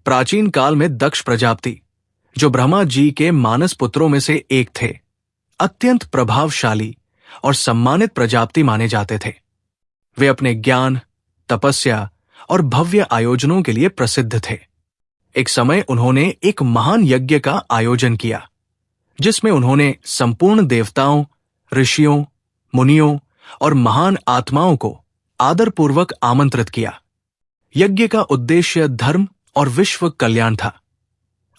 प्राचीन काल में दक्ष प्रजापति, जो ब्रह्मा जी के मानस पुत्रों में से एक थे, अत्यंत प्रभावशाली और सम्मानित प्रजापति माने जाते थे। वे अपने ज्ञान, तपस्या और भव्य आयोजनों के लिए प्रसिद्ध थे। एक समय उन्होंने एक महान यज्ञ का आयोजन किया, जिसमें उन्होंने संपूर्ण देवताओं, ऋषियों, मुनियों और महान आत्माओं को आदरपूर्वक आमंत्रित किया। यज्ञ का उद्देश्य धर्म और विश्व कल्याण था,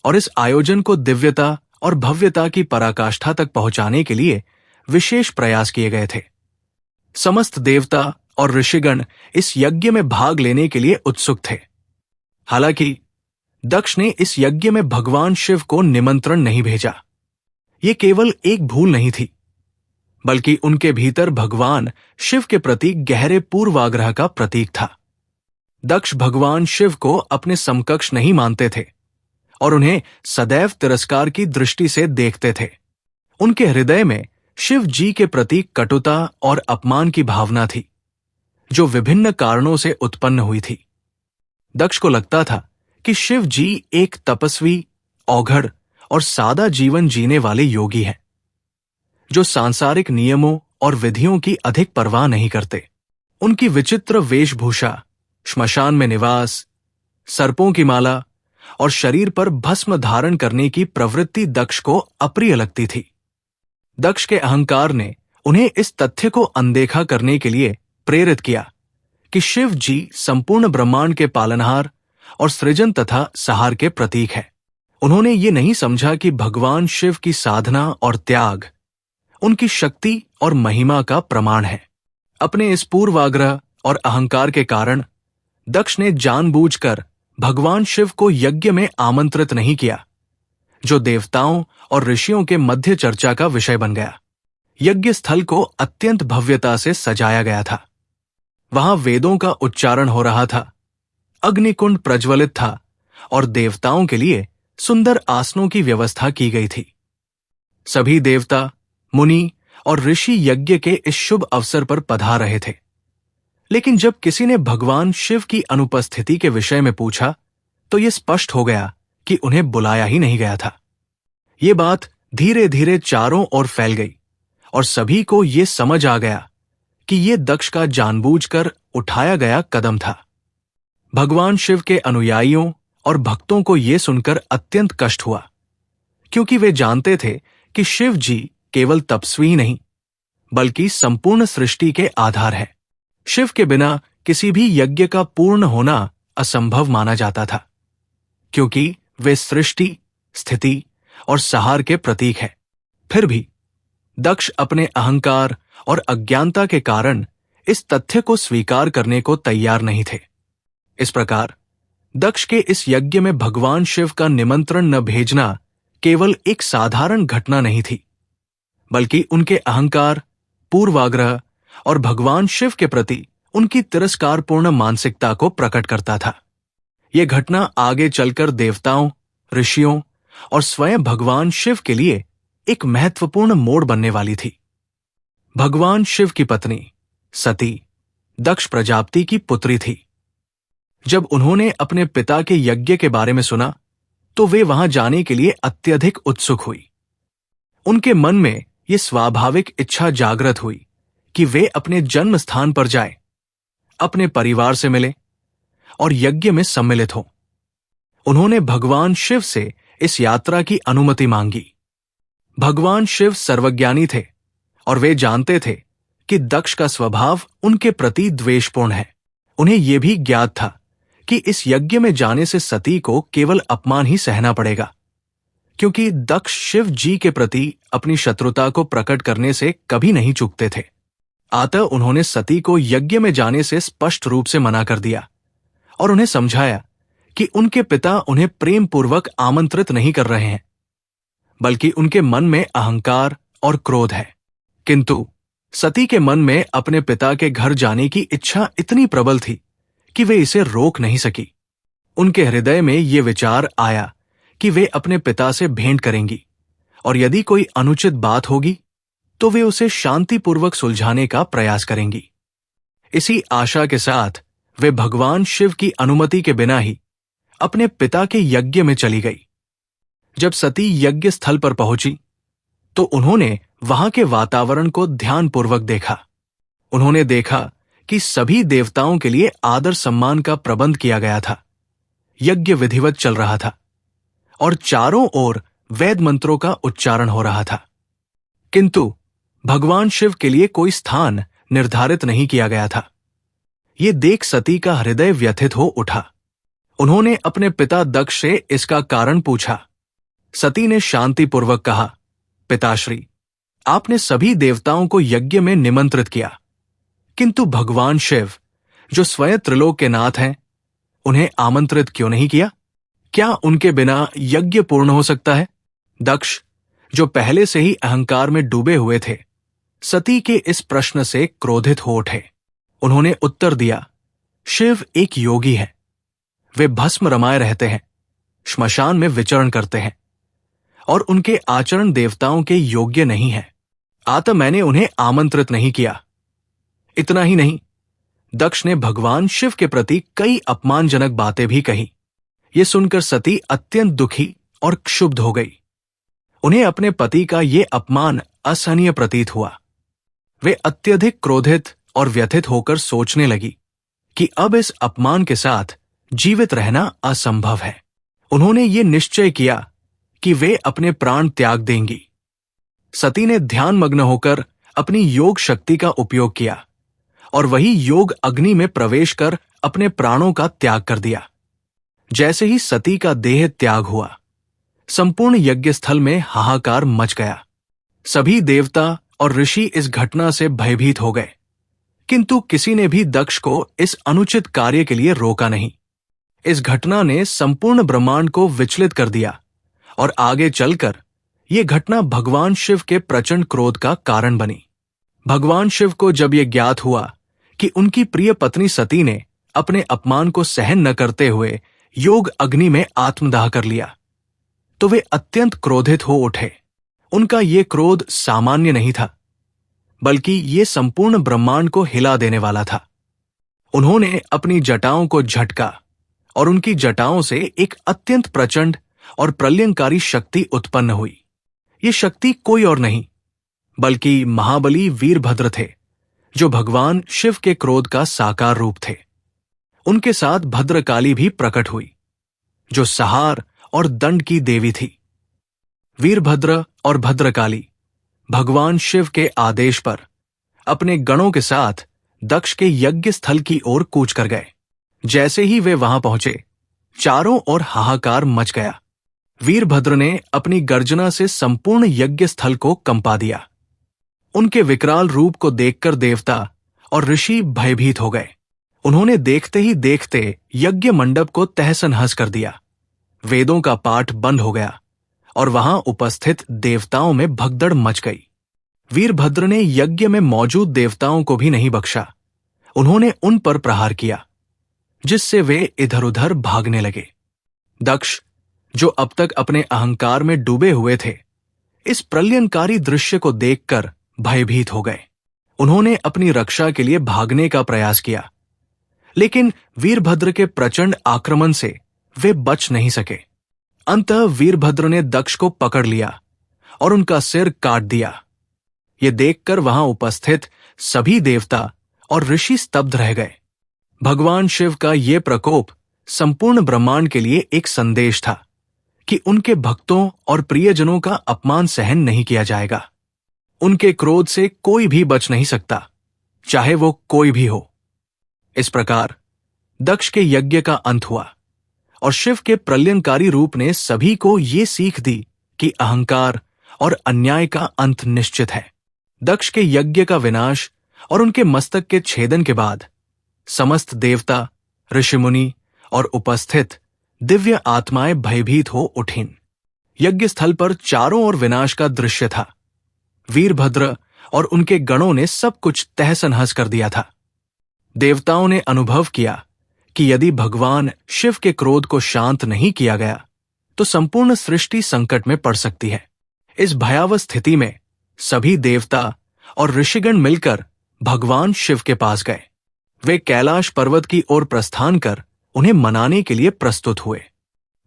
और इस आयोजन को दिव्यता और भव्यता की पराकाष्ठा तक पहुंचाने के लिए विशेष प्रयास किए गए थे। समस्त देवता और ऋषिगण इस यज्ञ में भाग लेने के लिए उत्सुक थे। हालांकि दक्ष ने इस यज्ञ में भगवान शिव को निमंत्रण नहीं भेजा। ये केवल एक भूल नहीं थी, बल्कि उनके भीतर भगवान शिव के प्रति गहरे पूर्वाग्रह का प्रतीक था। दक्ष भगवान शिव को अपने समकक्ष नहीं मानते थे और उन्हें सदैव तिरस्कार की दृष्टि से देखते थे। उनके हृदय में शिव जी के प्रति कटुता और अपमान की भावना थी, जो विभिन्न कारणों से उत्पन्न हुई थी। दक्ष को लगता था कि शिव जी एक तपस्वी, औघड़ और सादा जीवन जीने वाले योगी हैं, जो सांसारिक नियमों और विधियों की अधिक परवाह नहीं करते। उनकी विचित्र वेशभूषा, श्मशान में निवास, सर्पों की माला और शरीर पर भस्म धारण करने की प्रवृत्ति दक्ष को अप्रिय लगती थी। दक्ष के अहंकार ने उन्हें इस तथ्य को अनदेखा करने के लिए प्रेरित किया कि शिव जी संपूर्ण ब्रह्मांड के पालनहार और सृजन तथा सहार के प्रतीक है। उन्होंने ये नहीं समझा कि भगवान शिव की साधना और त्याग उनकी शक्ति और महिमा का प्रमाण है। अपने इस पूर्वाग्रह और अहंकार के कारण दक्ष ने जानबूझकर भगवान शिव को यज्ञ में आमंत्रित नहीं किया, जो देवताओं और ऋषियों के मध्य चर्चा का विषय बन गया। यज्ञ स्थल को अत्यंत भव्यता से सजाया गया था। वहां वेदों का उच्चारण हो रहा था, अग्निकुंड प्रज्वलित था और देवताओं के लिए सुंदर आसनों की व्यवस्था की गई थी। सभी देवता, मुनि और ऋषि यज्ञ के इस शुभ अवसर पर पधार रहे थे। लेकिन जब किसी ने भगवान शिव की अनुपस्थिति के विषय में पूछा, तो यह स्पष्ट हो गया कि उन्हें बुलाया ही नहीं गया था। ये बात धीरे धीरे चारों ओर फैल गई और सभी को ये समझ आ गया कि ये दक्ष का जानबूझकर उठाया गया कदम था। भगवान शिव के अनुयायियों और भक्तों को ये सुनकर अत्यंत कष्ट हुआ, क्योंकि वे जानते थे कि शिव जी केवल तपस्वी ही नहीं, बल्कि संपूर्ण सृष्टि के आधार है। शिव के बिना किसी भी यज्ञ का पूर्ण होना असंभव माना जाता था, क्योंकि वे सृष्टि, स्थिति और सहार के प्रतीक हैं। फिर भी दक्ष अपने अहंकार और अज्ञानता के कारण इस तथ्य को स्वीकार करने को तैयार नहीं थे। इस प्रकार दक्ष के इस यज्ञ में भगवान शिव का निमंत्रण न भेजना केवल एक साधारण घटना नहीं थी, बल्कि उनके अहंकार, पूर्वाग्रह और भगवान शिव के प्रति उनकी तिरस्कारपूर्ण मानसिकता को प्रकट करता था। यह घटना आगे चलकर देवताओं, ऋषियों और स्वयं भगवान शिव के लिए एक महत्वपूर्ण मोड़ बनने वाली थी। भगवान शिव की पत्नी सती दक्ष प्रजापति की पुत्री थी। जब उन्होंने अपने पिता के यज्ञ के बारे में सुना, तो वे वहां जाने के लिए अत्यधिक उत्सुक हुई। उनके मन में यह स्वाभाविक इच्छा जागृत हुई कि वे अपने जन्म स्थान पर जाएं, अपने परिवार से मिलें और यज्ञ में सम्मिलित हों। उन्होंने भगवान शिव से इस यात्रा की अनुमति मांगी। भगवान शिव सर्वज्ञानी थे और वे जानते थे कि दक्ष का स्वभाव उनके प्रति द्वेषपूर्ण है। उन्हें यह भी ज्ञात था कि इस यज्ञ में जाने से सती को केवल अपमान ही सहना पड़ेगा, क्योंकि दक्ष शिव जी के प्रति अपनी शत्रुता को प्रकट करने से कभी नहीं चूकते थे। अतः उन्होंने सती को यज्ञ में जाने से स्पष्ट रूप से मना कर दिया और उन्हें समझाया कि उनके पिता उन्हें प्रेम पूर्वक आमंत्रित नहीं कर रहे हैं, बल्कि उनके मन में अहंकार और क्रोध है। किंतु सती के मन में अपने पिता के घर जाने की इच्छा इतनी प्रबल थी कि वे इसे रोक नहीं सकी। उनके हृदय में ये विचार आया कि वे अपने पिता से भेंट करेंगी और यदि कोई अनुचित बात होगी तो वे उसे शांतिपूर्वक सुलझाने का प्रयास करेंगी। इसी आशा के साथ वे भगवान शिव की अनुमति के बिना ही अपने पिता के यज्ञ में चली गई। जब सती यज्ञ स्थल पर पहुंची तो उन्होंने वहां के वातावरण को ध्यानपूर्वक देखा। उन्होंने देखा कि सभी देवताओं के लिए आदर सम्मान का प्रबंध किया गया था। यज्ञ विधिवत चल रहा था और चारों ओर वेद मंत्रों का उच्चारण हो रहा था, किंतु भगवान शिव के लिए कोई स्थान निर्धारित नहीं किया गया था। ये देख सती का हृदय व्यथित हो उठा। उन्होंने अपने पिता दक्ष से इसका कारण पूछा। सती ने शांतिपूर्वक कहा, पिताश्री, आपने सभी देवताओं को यज्ञ में निमंत्रित किया, किंतु भगवान शिव, जो स्वयं त्रिलोक के नाथ हैं, उन्हें आमंत्रित क्यों नहीं किया? क्या उनके बिना यज्ञ पूर्ण हो सकता है? दक्ष, जो पहले से ही अहंकार में डूबे हुए थे, सती के इस प्रश्न से क्रोधित हो उठे। उन्होंने उत्तर दिया, शिव एक योगी है। वे भस्म रमाए रहते हैं, श्मशान में विचरण करते हैं और उनके आचरण देवताओं के योग्य नहीं है। अतः मैंने उन्हें आमंत्रित नहीं किया। इतना ही नहीं, दक्ष ने भगवान शिव के प्रति कई अपमानजनक बातें भी कही। ये सुनकर सती अत्यंत दुखी और क्षुब्ध हो गई। उन्हें अपने पति का ये अपमान असहनीय प्रतीत हुआ। वे अत्यधिक क्रोधित और व्यथित होकर सोचने लगी कि अब इस अपमान के साथ जीवित रहना असंभव है। उन्होंने ये निश्चय किया कि वे अपने प्राण त्याग देंगी। सती ने ध्यानमग्न होकर अपनी योग शक्ति का उपयोग किया और वही योग अग्नि में प्रवेश कर अपने प्राणों का त्याग कर दिया। जैसे ही सती का देह त्याग हुआ, संपूर्ण यज्ञ स्थल में हाहाकार मच गया। सभी देवता और ऋषि इस घटना से भयभीत हो गए, किंतु किसी ने भी दक्ष को इस अनुचित कार्य के लिए रोका नहीं। इस घटना ने संपूर्ण ब्रह्मांड को विचलित कर दिया और आगे चलकर यह घटना भगवान शिव के प्रचंड क्रोध का कारण बनी। भगवान शिव को जब यह ज्ञात हुआ कि उनकी प्रिय पत्नी सती ने अपने अपमान को सहन न करते हुए योग अग्नि में आत्मदाह कर लिया, तो वे अत्यंत क्रोधित हो उठे। उनका ये क्रोध सामान्य नहीं था, बल्कि ये संपूर्ण ब्रह्मांड को हिला देने वाला था। उन्होंने अपनी जटाओं को झटका और उनकी जटाओं से एक अत्यंत प्रचंड और प्रलयंकारी शक्ति उत्पन्न हुई। ये शक्ति कोई और नहीं बल्कि महाबली वीरभद्र थे, जो भगवान शिव के क्रोध का साकार रूप थे। उनके साथ भद्रकाली भी प्रकट हुई, जो सहार और दंड की देवी थी। वीरभद्र और भद्रकाली भगवान शिव के आदेश पर अपने गणों के साथ दक्ष के यज्ञ स्थल की ओर कूच कर गए। जैसे ही वे वहां पहुंचे, चारों ओर हाहाकार मच गया। वीरभद्र ने अपनी गर्जना से संपूर्ण यज्ञ स्थल को कंपा दिया। उनके विकराल रूप को देखकर देवता और ऋषि भयभीत हो गए। उन्होंने देखते ही देखते यज्ञ मंडप को तहस-नहस कर दिया। वेदों का पाठ बंद हो गया और वहां उपस्थित देवताओं में भगदड़ मच गई। वीरभद्र ने यज्ञ में मौजूद देवताओं को भी नहीं बख्शा। उन्होंने उन पर प्रहार किया, जिससे वे इधर उधर भागने लगे। दक्ष, जो अब तक अपने अहंकार में डूबे हुए थे, इस प्रलयंकारी दृश्य को देखकर भयभीत हो गए। उन्होंने अपनी रक्षा के लिए भागने का प्रयास किया, लेकिन वीरभद्र के प्रचंड आक्रमण से वे बच नहीं सके। अंततः वीरभद्र ने दक्ष को पकड़ लिया और उनका सिर काट दिया। ये देखकर वहां उपस्थित सभी देवता और ऋषि स्तब्ध रह गए। भगवान शिव का ये प्रकोप संपूर्ण ब्रह्मांड के लिए एक संदेश था कि उनके भक्तों और प्रियजनों का अपमान सहन नहीं किया जाएगा। उनके क्रोध से कोई भी बच नहीं सकता, चाहे वो कोई भी हो। इस प्रकार दक्ष के यज्ञ का अंत हुआ और शिव के प्रलयंकारी रूप ने सभी को ये सीख दी कि अहंकार और अन्याय का अंत निश्चित है। दक्ष के यज्ञ का विनाश और उनके मस्तक के छेदन के बाद समस्त देवता, ऋषिमुनि और उपस्थित दिव्य आत्माएं भयभीत हो उठीं। यज्ञ स्थल पर चारों ओर विनाश का दृश्य था। वीरभद्र और उनके गणों ने सब कुछ तहस-नहस कर दिया था। देवताओं ने अनुभव किया कि यदि भगवान शिव के क्रोध को शांत नहीं किया गया तो संपूर्ण सृष्टि संकट में पड़ सकती है। इस भयावह स्थिति में सभी देवता और ऋषिगण मिलकर भगवान शिव के पास गए। वे कैलाश पर्वत की ओर प्रस्थान कर उन्हें मनाने के लिए प्रस्तुत हुए।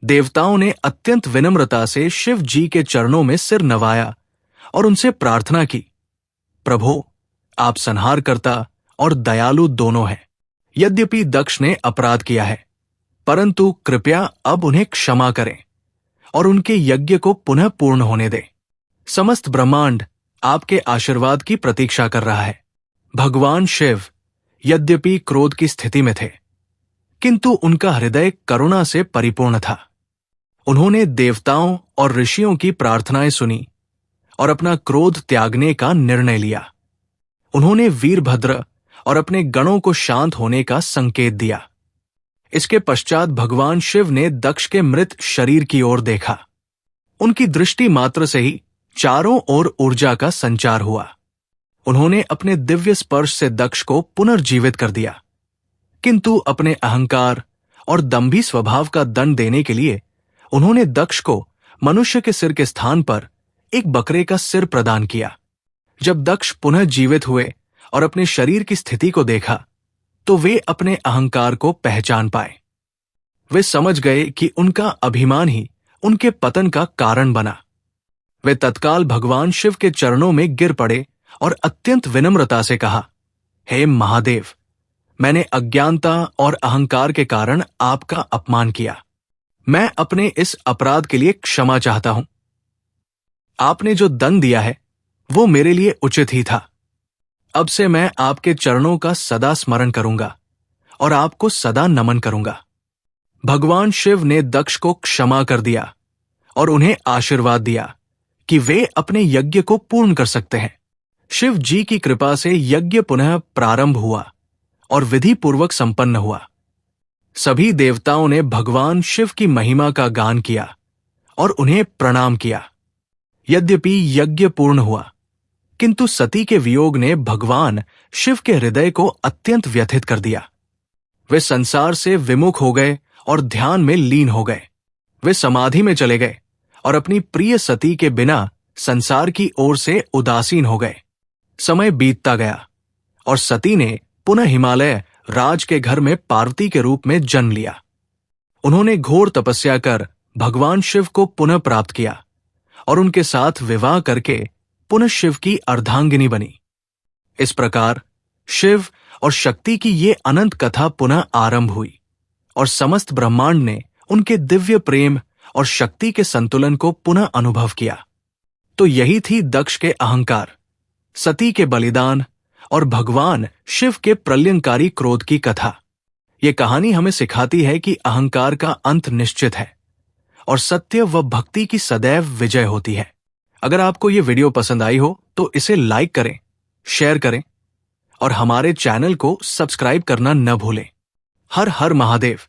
देवताओं ने अत्यंत विनम्रता से शिव जी के चरणों में सिर नवाया और उनसे प्रार्थना की, प्रभु, आप संहारकर्ता और दयालु दोनों हैं। यद्यपि दक्ष ने अपराध किया है, परंतु कृपया अब उन्हें क्षमा करें और उनके यज्ञ को पुनः पूर्ण होने दें। समस्त ब्रह्मांड आपके आशीर्वाद की प्रतीक्षा कर रहा है। भगवान शिव यद्यपि क्रोध की स्थिति में थे, किंतु उनका हृदय करुणा से परिपूर्ण था। उन्होंने देवताओं और ऋषियों की प्रार्थनाएं सुनी और अपना क्रोध त्यागने का निर्णय लिया। उन्होंने वीरभद्र और अपने गणों को शांत होने का संकेत दिया। इसके पश्चात भगवान शिव ने दक्ष के मृत शरीर की ओर देखा। उनकी दृष्टि मात्र से ही चारों ओर ऊर्जा का संचार हुआ। उन्होंने अपने दिव्य स्पर्श से दक्ष को पुनर्जीवित कर दिया, किंतु अपने अहंकार और दंभी स्वभाव का दंड देने के लिए उन्होंने दक्ष को मनुष्य के सिर के स्थान पर एक बकरे का सिर प्रदान किया। जब दक्ष पुनः जीवित हुए और अपने शरीर की स्थिति को देखा, तो वे अपने अहंकार को पहचान पाए। वे समझ गए कि उनका अभिमान ही उनके पतन का कारण बना। वे तत्काल भगवान शिव के चरणों में गिर पड़े और अत्यंत विनम्रता से कहा, हे महादेव, मैंने अज्ञानता और अहंकार के कारण आपका अपमान किया। मैं अपने इस अपराध के लिए क्षमा चाहता हूं। आपने जो दंड दिया है वो मेरे लिए उचित ही था। अब से मैं आपके चरणों का सदा स्मरण करूंगा और आपको सदा नमन करूंगा। भगवान शिव ने दक्ष को क्षमा कर दिया और उन्हें आशीर्वाद दिया कि वे अपने यज्ञ को पूर्ण कर सकते हैं। शिव जी की कृपा से यज्ञ पुनः प्रारंभ हुआ और विधि पूर्वक संपन्न हुआ। सभी देवताओं ने भगवान शिव की महिमा का गान किया और उन्हें प्रणाम किया। यद्यपि यज्ञ पूर्ण हुआ, किंतु सती के वियोग ने भगवान शिव के हृदय को अत्यंत व्यथित कर दिया। वे संसार से विमुख हो गए और ध्यान में लीन हो गए। वे समाधि में चले गए और अपनी प्रिय सती के बिना संसार की ओर से उदासीन हो गए। समय बीतता गया और सती ने पुनः हिमालय राज के घर में पार्वती के रूप में जन्म लिया। उन्होंने घोर तपस्या कर भगवान शिव को पुनः प्राप्त किया और उनके साथ विवाह करके पुनः शिव की अर्धांगिनी बनी। इस प्रकार शिव और शक्ति की ये अनंत कथा पुनः आरंभ हुई और समस्त ब्रह्मांड ने उनके दिव्य प्रेम और शक्ति के संतुलन को पुनः अनुभव किया। तो यही थी दक्ष के अहंकार, सती के बलिदान और भगवान शिव के प्रलयंकारी क्रोध की कथा। ये कहानी हमें सिखाती है कि अहंकार का अंत निश्चित है और सत्य व भक्ति की सदैव विजय होती है। अगर आपको ये वीडियो पसंद आई हो तो इसे लाइक करें, शेयर करें और हमारे चैनल को सब्सक्राइब करना न भूलें। हर हर महादेव।